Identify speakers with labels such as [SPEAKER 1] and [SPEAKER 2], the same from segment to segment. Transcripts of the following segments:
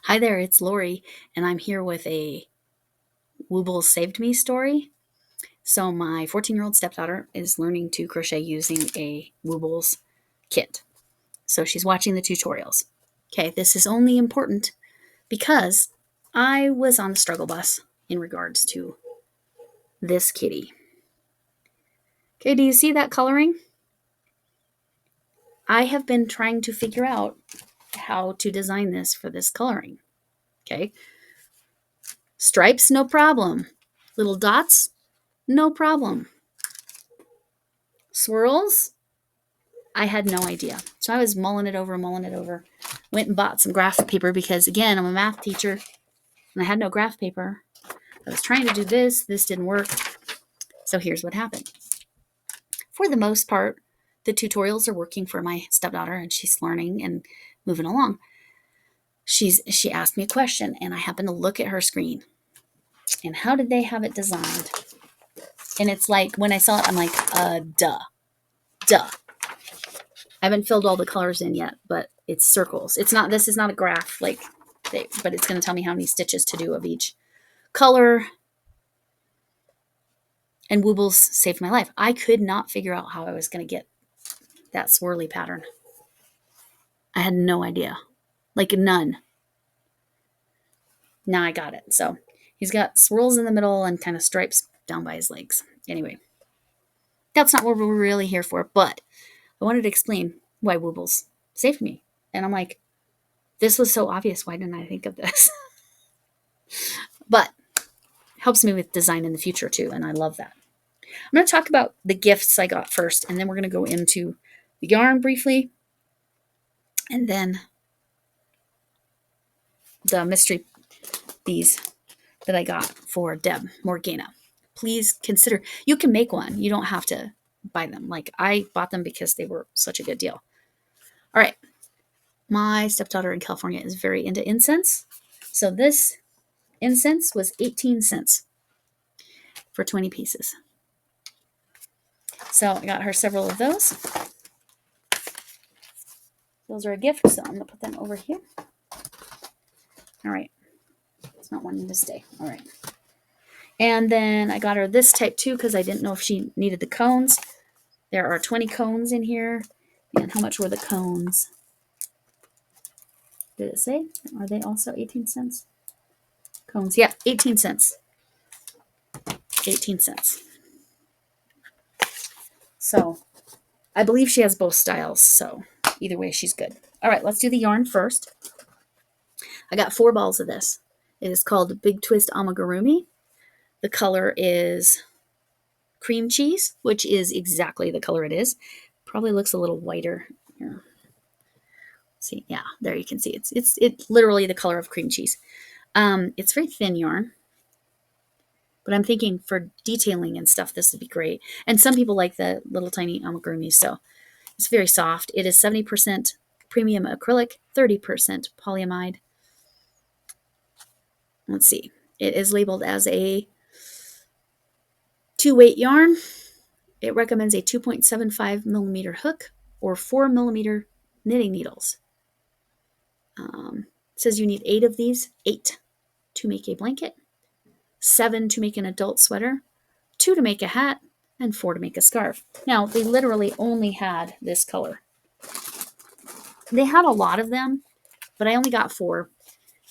[SPEAKER 1] Hi there, it's Lori, and I'm here with a Woobles saved me story. So, my 14-year-old stepdaughter is learning to crochet using a Woobles kit. So, she's watching the tutorials. Okay, this is only important because I was on the struggle bus in regards to this kitty. Okay, do you see that coloring? I have been trying to figure out how to design this for this coloring. Okay, stripes, no problem. Little dots, no problem. Swirls, I had no idea. So I was mulling it over. Went and bought some graph paper because, again, I'm a math teacher and I had no graph paper. I was trying to do this. This didn't work. So here's what happened. For the most part, the tutorials are working for my stepdaughter and she's learning and moving along. She asked me a question and I happened to look at her screen. And how did they have it designed? And it's like, when I saw it, I'm like, duh. I haven't filled all the colors in yet, but it's circles. This is not a graph, but it's going to tell me how many stitches to do of each color. And Woobles saved my life. I could not figure out how I was going to get that swirly pattern. I had no idea. Like, none. Now I got it. So he's got swirls in the middle and kind of stripes down by his legs. Anyway, that's not what we're really here for, but I wanted to explain why Woobles saved me. And I'm like, this was so obvious. Why didn't I think of this? But helps me with design in the future too, and I love that. I'm going to talk about the gifts I got first, and then we're going to go into the yarn briefly, and then the mystery bees that I got for Deb Morgana. Please consider, you can make one. You don't have to buy them. Like, I bought them because they were such a good deal. All right. My stepdaughter in California is very into incense. So this incense was 18 cents for 20 pieces. So I got her several of those. Those are a gift, so I'm going to put them over here. All right. It's not wanting to stay. All right. And then I got her this type too because I didn't know if she needed the cones. There are 20 cones in here. And how much were the cones? Did it say? Are they also 18 cents? Cones. Yeah, 18 cents. 18 cents. So I believe she has both styles. So either way, she's good. All right, let's do the yarn first. I got 4 balls of this. It is called Big Twist Amigurumi. The color is cream cheese, which is exactly the color it is. Probably looks a little whiter here. See, yeah, there you can see it's literally the color of cream cheese. It's very thin yarn, but I'm thinking for detailing and stuff, this would be great. And some people like the little tiny amigurumis, so it's very soft. It is 70% premium acrylic, 30% polyamide. Let's see. It is labeled as a 2-weight yarn. It recommends a 2.75 millimeter hook or 4 millimeter knitting needles. It says you need 8 of these, 8 to make a blanket, 7 to make an adult sweater, 2 to make a hat, and 4 to make a scarf. Now, they literally only had this color. They had a lot of them, but I only got 4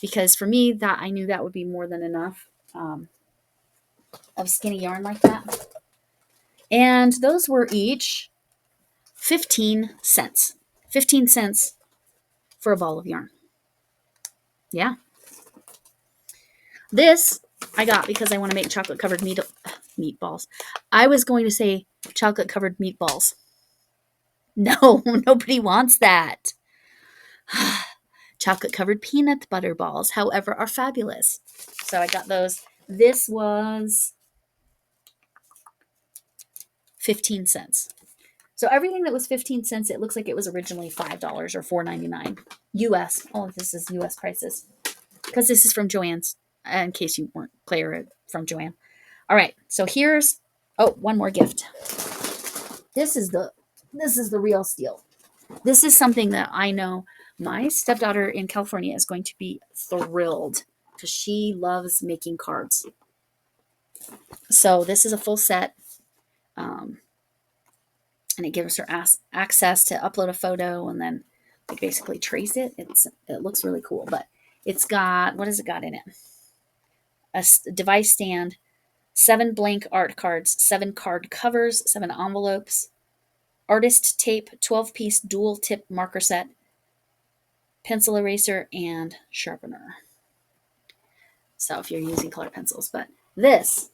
[SPEAKER 1] because for me, that I knew that would be more than enough of skinny yarn like that. And those were each 15 cents. 15 cents for a ball of yarn. Yeah. This I got because I want to make chocolate covered meatballs. I was going to say chocolate covered meatballs. No, nobody wants that. Chocolate covered peanut butter balls, however, are fabulous. So I got those. This was 15 cents. So everything that was 15 cents, it looks like it was originally $5 or $4.99 US. All of this is US prices because this is from Joann's, in case you weren't clear from Joann. All right, so here's, one more gift. This is the real steal. This is something that I know My stepdaughter in California is going to be thrilled because she loves making cards. So this is a full set. And it gives her access to upload a photo and then like basically trace it. It looks really cool, but it's got, what has it got in it? A device stand, 7 blank art cards, 7 card covers, 7 envelopes, artist tape, 12-piece dual tip marker set, pencil eraser, and sharpener. So if you're using colored pencils, but this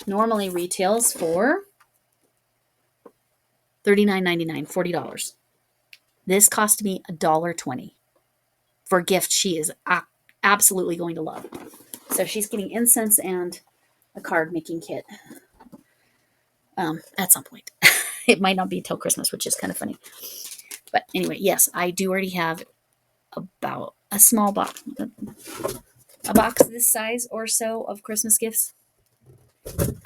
[SPEAKER 1] normally retails for $39.99, $40. This cost me $1.20 for a gift she is absolutely going to love. So she's getting incense and a card making kit at some point. It might not be till Christmas, which is kind of funny. But anyway, yes, I do already have about a small box, a box this size or so of Christmas gifts.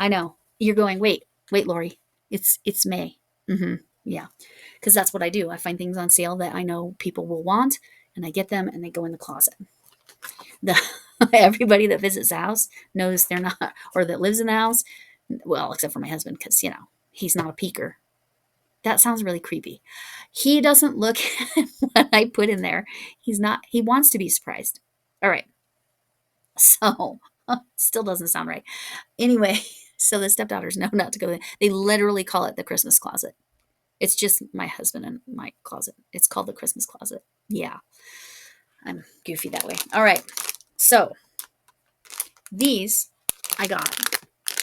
[SPEAKER 1] I know you're going, wait, Lori, it's May. Yeah, because that's what I do. I find things on sale that I know people will want, and I get them, and they go in the closet. Everybody that visits the house knows they're not, or that lives in the house, well, except for my husband, because he's not a peeker. That sounds really creepy. He doesn't look at what I put in there. He wants to be surprised. All right. So, still doesn't sound right. Anyway, so the stepdaughters know not to go there. They literally call it the Christmas closet. It's just my husband and my closet. It's called the Christmas closet. Yeah. I'm goofy that way. All right. So, these I got.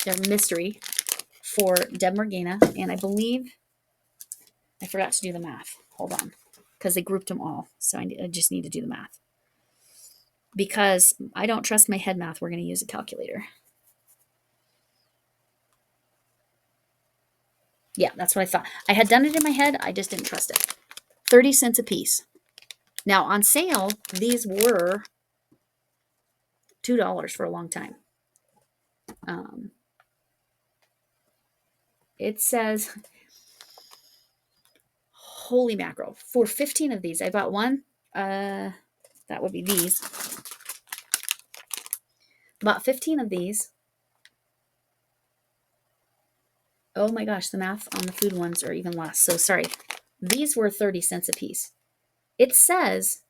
[SPEAKER 1] They're mystery for Deb Morgana, and I believe I forgot to do the math. Hold on. Because they grouped them all. So I just need to do the math. Because I don't trust my head math, we're going to use a calculator. Yeah, that's what I thought. I had done it in my head. I just didn't trust it. 30 cents a piece. Now, on sale, these were $2 for a long time. It says, holy mackerel, for 15 of these, I bought one. That would be these. Bought 15 of these. Oh my gosh, the math on the food ones are even less. So sorry. These were 30 cents a piece. It says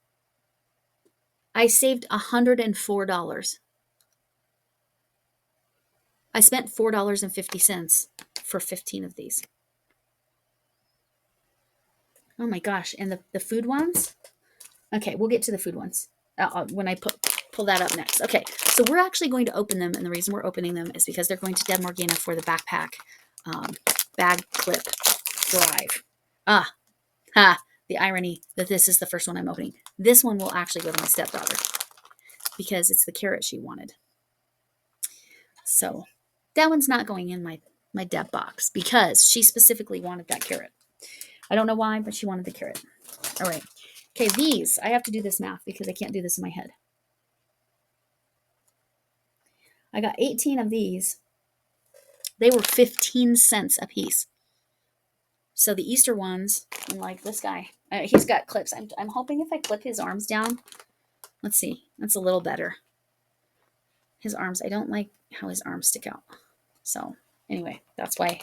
[SPEAKER 1] I saved $104. I spent $4.50 for 15 of these. Oh my gosh. And the food ones? Okay, we'll get to the food ones when I pull that up next. Okay, so we're actually going to open them, and the reason we're opening them is because they're going to Deb Morgana for the backpack bag clip drive. The irony that this is the first one I'm opening. This one will actually go to my stepdaughter because it's the carrot she wanted. So that one's not going in my Deb box because she specifically wanted that carrot. I don't know why, but she wanted the carrot. All right. Okay, these, I have to do this math because I can't do this in my head. I got 18 of these. They were 15 cents a piece. So the Easter ones, like this guy, he's got clips. I'm hoping if I clip his arms down, let's see, that's a little better. His arms, I don't like how his arms stick out. So anyway, that's why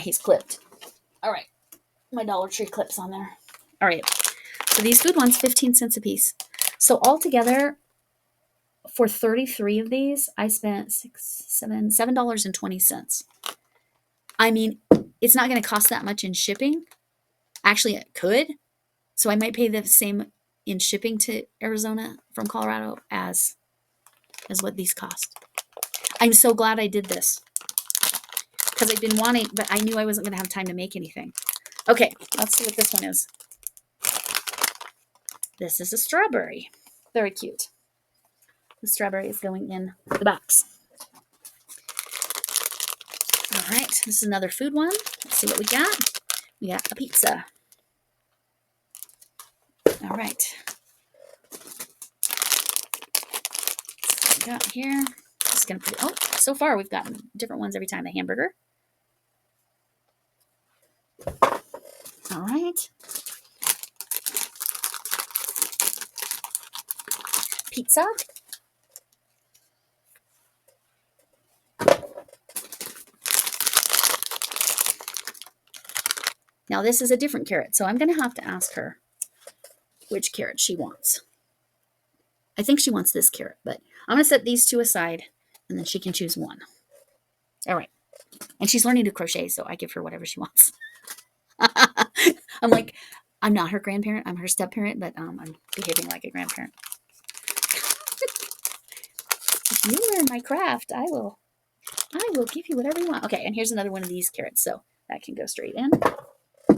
[SPEAKER 1] he's clipped. All right, my Dollar Tree clips on there. All right, so these food ones, 15 cents a piece. So altogether, for 33 of these, I spent $7.20. I mean, it's not going to cost that much in shipping. Actually, it could. So I might pay the same in shipping to Arizona from Colorado as what these cost. I'm so glad I did this because I've been wanting, but I knew I wasn't going to have time to make anything. Okay, let's see what this one is. This is a strawberry. Very cute. The strawberry is going in the box. All right, this is another food one. Let's see what we got. We got a pizza. All right. What we got here. Just gonna put it. Oh, so far we've gotten different ones every time. The hamburger. All right. pizza. Now this is a different carrot, so I'm going to have to ask her which carrot she wants. I think she wants this carrot, but I'm going to set these two aside, and then she can choose one. All right. And she's learning to crochet, so I give her whatever she wants. I'm like, I'm not her grandparent. I'm her step-parent, but I'm behaving like a grandparent. If you learn my craft, I will give you whatever you want. Okay, and here's another one of these carrots, so that can go straight in. All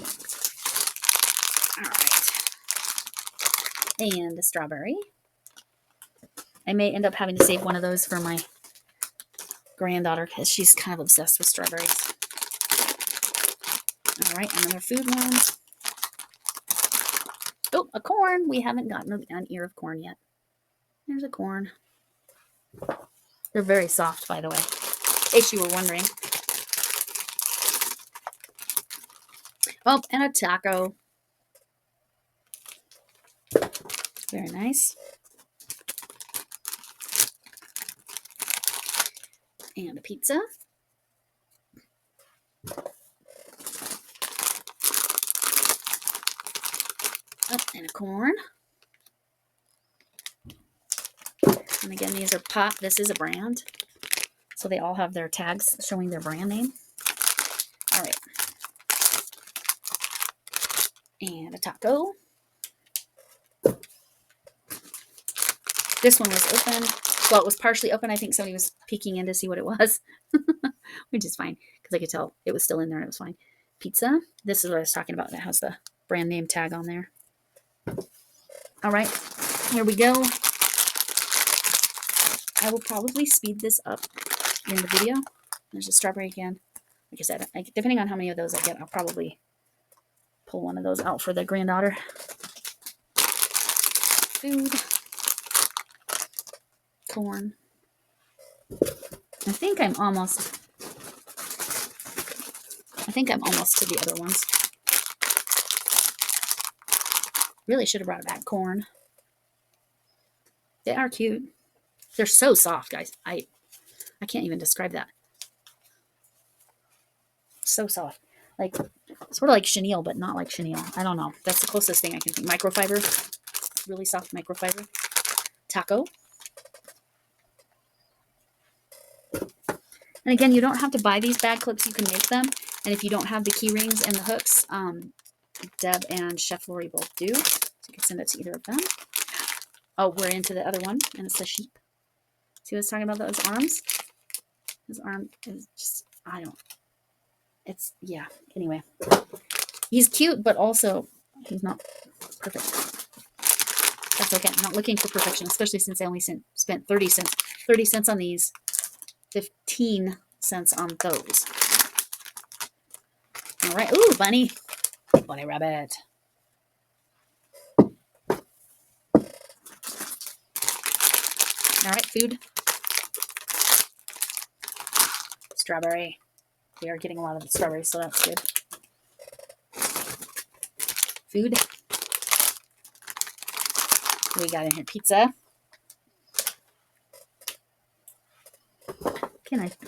[SPEAKER 1] right. And a strawberry. I may end up having to save one of those for my granddaughter because she's kind of obsessed with strawberries. All right, another food one. Oh, a corn. We haven't gotten an ear of corn yet. There's a corn. They're very soft, by the way, in case you were wondering. Oh, and a taco. Very nice. And a pizza. Oh, and a corn. And again, these are Pop. This is a brand. So they all have their tags showing their brand name. All right. And a taco. This one was open. Well, it was partially open. I think somebody was peeking in to see what it was, which is fine because I could tell it was still in there and it was fine. Pizza. This is what I was talking about. It has the brand name tag on there. All right, here we go. I will probably speed this up in the video. There's a strawberry again. Like I said, depending on how many of those I get, I'll probably pull one of those out for the granddaughter. Food. Corn. I think I'm almost to the other ones. Really should have brought back corn. They are cute. They're so soft, guys. I can't even describe that. So soft. Like, sort of like chenille, but not like chenille. I don't know. That's the closest thing I can think. Microfiber. Really soft microfiber. Taco. And again, you don't have to buy these bag clips. You can make them. And if you don't have the key rings and the hooks, Deb and Chef Lori both do. So you can send it to either of them. Oh, we're into the other one, and it's a sheep. See what I was talking about, those arms? His arm is just, yeah. Anyway. He's cute, but also he's not perfect. That's okay. I'm not looking for perfection, especially since I only spent 30 cents. 30 cents on these. 15 cents on those. All right. Ooh, bunny. Bunny rabbit. All right, food. Strawberry. We are getting a lot of the strawberries, so that's good. Food. We got in here pizza.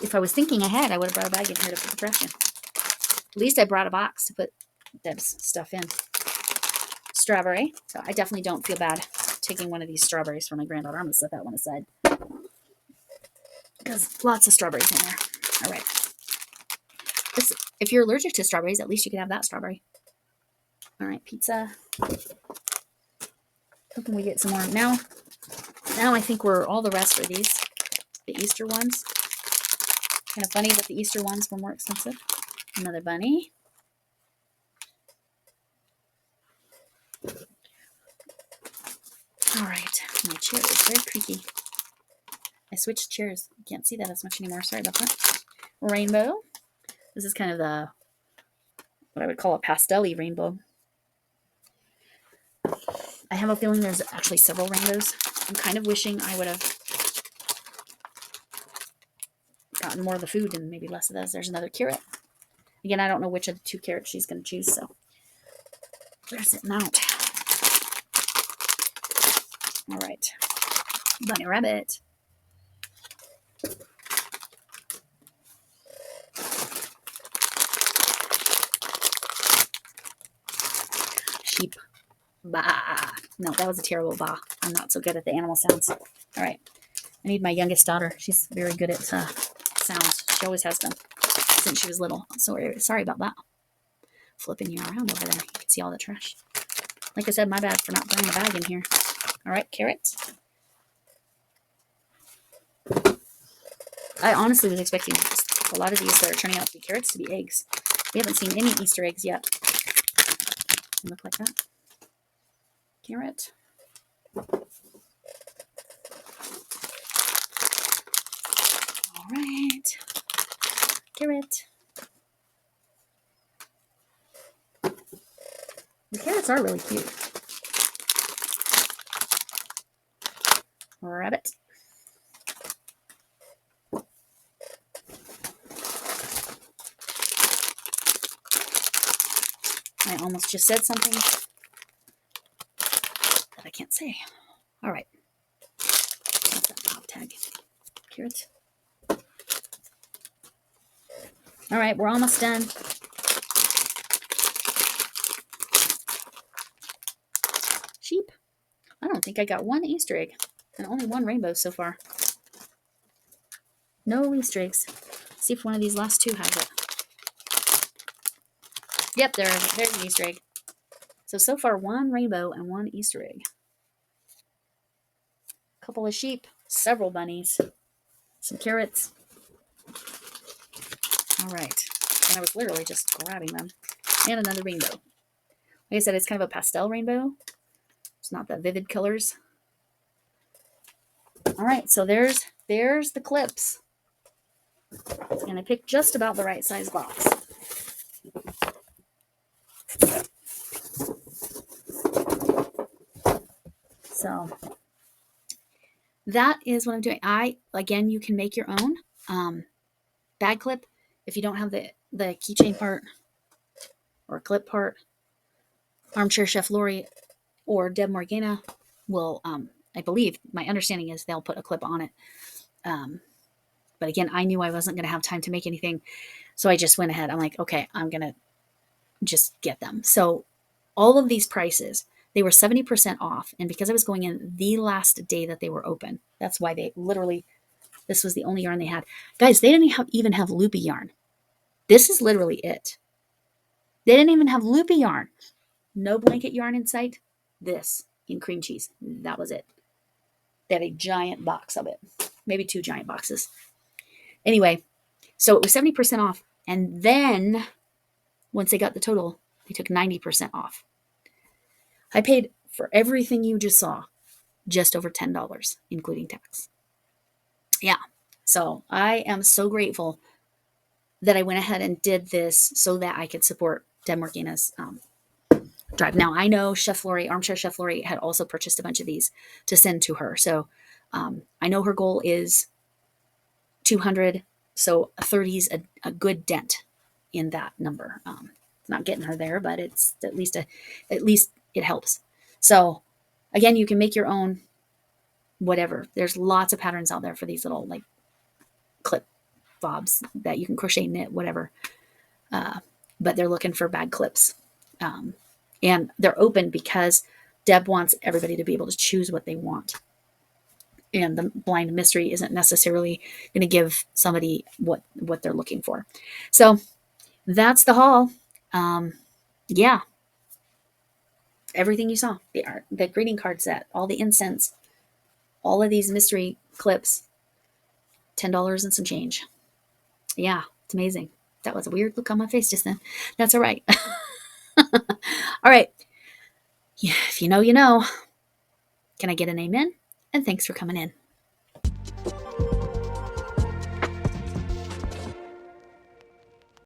[SPEAKER 1] If I was thinking ahead, I would have brought a bag in here to put the trash in. At least I brought a box to put Deb's stuff in. Strawberry. So I definitely don't feel bad taking one of these strawberries for my granddaughter. I'm going to set that one aside. Because lots of strawberries in there. All right. If you're allergic to strawberries, at least you can have that strawberry. All right, pizza. Hoping we get some more. Now I think all the rest are the Easter ones. Kind of funny that the Easter ones were more expensive. Another bunny. All right, my chair is very creaky. I switched chairs. You can't see that as much anymore. Sorry about that. Rainbow. This is kind of what I would call a pastel-y rainbow. I have a feeling there's actually several rainbows. I'm kind of wishing I would have gotten more of the food and maybe less of those. There's another carrot. Again, I don't know which of the two carrots she's going to choose, so there's it out. All right. Bunny rabbit. Sheep. Bah. No, that was a terrible bah. I'm not so good at the animal sounds. All right. I need my youngest daughter. She's very good at sounds. She always has been since she was little. Sorry about that. Flipping you around over there. You can see all the trash. Like I said, my bad for not bringing a bag in here. All right, carrots. I honestly was expecting a lot of these that are turning out to be carrots to be eggs. We haven't seen any Easter eggs yet. They look like that. Carrot. All right. Carrot. The carrots are really cute. Rabbit. I almost just said something that I can't say. All right. What's that pop tag? Carrot. All right, we're almost done. Sheep. I don't think I got one Easter egg and only one rainbow so far. No Easter eggs. Let's see if one of these last two has it. Yep, there's an Easter egg. So far, one rainbow and one Easter egg. A couple of sheep, several bunnies, some carrots. All right. And I was literally just grabbing them. And another rainbow. Like I said, it's kind of a pastel rainbow. It's not that vivid colors. All right, so there's the clips. And I picked just about the right size box. So that is what I'm doing. Again, you can make your own bag clip if you don't have the keychain part or clip part. Armchair Chef Lori or Deb Morgana will, I believe, my understanding is they'll put a clip on it. But again, I knew I wasn't going to have time to make anything. So I just went ahead. I'm like, okay, I'm going to just get them. So all of these prices, they were 70% off. And because I was going in the last day that they were open, that's why they literally, this was the only yarn they had. Guys, they didn't even have loopy yarn. This is literally it. They didn't even have loopy yarn. No blanket yarn in sight. This in cream cheese. That was it. They had a giant box of it. Maybe 2 giant boxes. Anyway, so it was 70% off. And then once they got the total, they took 90% off. I paid for everything you just saw just over $10, including tax. Yeah. So I am so grateful that I went ahead and did this so that I could support Deb Morgana's drive. Now, I know Chef Lori, Armchair Chef Lori, had also purchased a bunch of these to send to her. So I know her goal is 200. So a 30 is a good dent in that number. It's not getting her there, but it's at least it helps. So again, you can make your own whatever. There's lots of patterns out there for these little like clip fobs that you can crochet, knit, whatever. But they're looking for bag clips. And they're open because Deb wants everybody to be able to choose what they want. And the blind mystery isn't necessarily going to give somebody what they're looking for. So that's the haul. Yeah. Everything you saw, the greeting card set, all the incense, all of these mystery clips, $10 and some change. Yeah, it's amazing. That was a weird look on my face just then. That's all right. All right. Yeah, if you know, you know. Can I get an amen? And thanks for coming in.